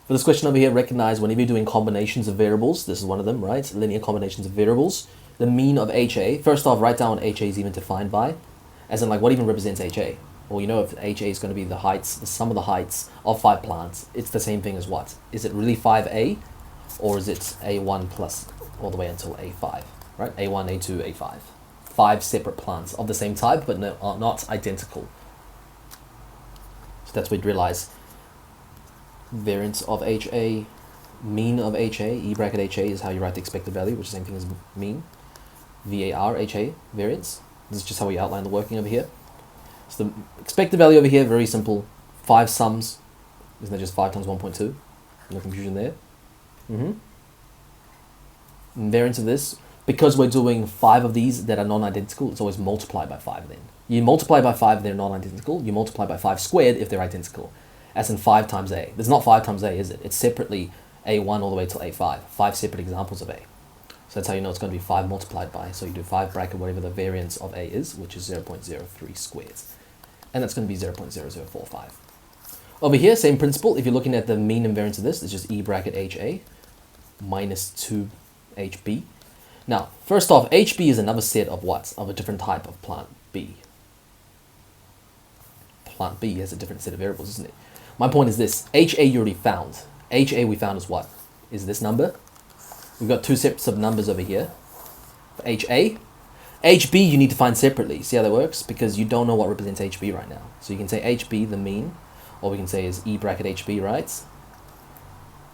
For this question over here, recognize whenever you're doing combinations of variables, this is one of them, right? Linear combinations of variables. The mean of HA, first off, write down what HA is even defined by, as in like what even represents HA? Well, you know if HA is going to be the heights, the sum of the heights of 5 plants, it's the same thing as what? Is it really 5A, or is it A1 plus all the way until A5, right? A1, A2, A5. 5 separate plants of the same type, but are not identical. So that's what you'd realize. Variance of HA, mean of HA, E bracket HA is how you write the expected value, which is the same thing as mean. VAR, HA, variance. This is just how we outline the working over here. So the expected value over here, very simple. 5 sums. Isn't that just 5 times 1.2? No confusion there. Variance of this, because we're doing 5 of these that are non-identical, it's always multiplied by 5 then. You multiply by 5 if they're non-identical. You multiply by 5 squared if they're identical. As in 5 times A. There's not 5 times A, is it? It's separately A1 all the way till A5. 5 separate examples of A. So that's how you know it's going to be 5 multiplied by. So you do 5 bracket whatever the variance of A is, which is 0.03 squared. And that's going to be 0.0045. Over here, same principle. If you're looking at the mean and variance of this, it's just E bracket HA minus 2 HB. Now, first off, HB is another set of what? Of a different type of plant B. Plant B has a different set of variables, isn't it? My point is this. HA you already found. HA we found is what? Is this number. We've got 2 sets of numbers over here. For HA. HB you need to find separately. See how that works? Because you don't know what represents HB right now. So you can say HB, the mean, or we can say is E bracket HB, right?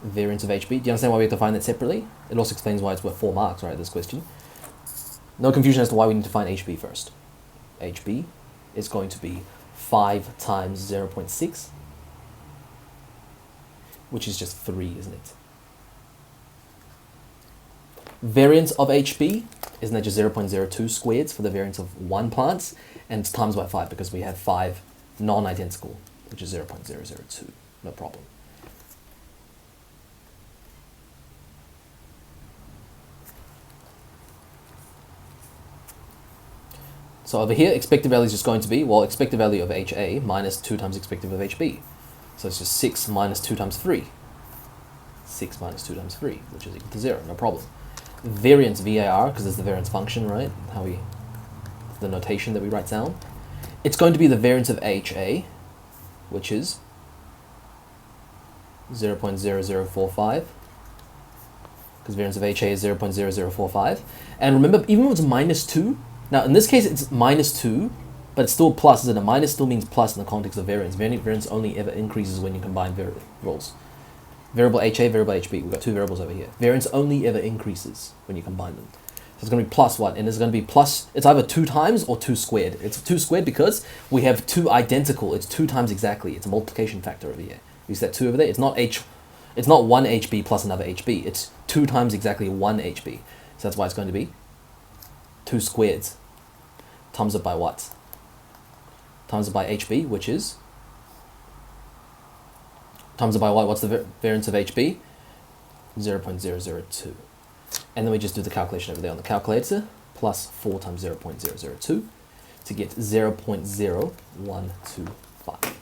Variance of HB. Do you understand why we have to find that separately? It also explains why it's worth 4 marks, right, this question. No confusion as to why we need to find HB first. HB is going to be 5 times 0.6, which is just 3, isn't it? Variance of HB, isn't that just 0.02 squared for the variance of 1 plant? And it's times by 5 because we have 5 non-identical, which is 0.002. No problem. So over here, expected value is just going to be, well, expected value of HA minus 2 times expected value of HB. So it's just 6 minus 2 times 3. 6 minus 2 times 3, which is equal to 0, no problem. Variance, VAR, because it's the variance function, right? The notation that we write down. It's going to be the variance of HA, which is 0.0045. Because variance of HA is 0.0045. And remember, even when it's minus 2, now in this case it's minus 2, but it's still plus, isn't it? Minus still means plus in the context of variance. Variance only ever increases when you combine variables. Variable HA, variable HB. We've got 2 variables over here. Variance only ever increases when you combine them. So it's going to be plus what? And it's going to be plus, it's either 2 times or 2 squared. It's 2 squared because we have 2 identical. It's 2 times exactly. It's a multiplication factor over here. Use that 2 over there. It's not 1 HB plus another HB. It's 2 times exactly 1 HB. So that's why it's going to be 2 squareds. Times it by what? Times it by HB, which is, times it by what? What's the variance of HB? 0.002. And then we just do the calculation over there on the calculator, plus 4 times 0.002 to get 0.0125.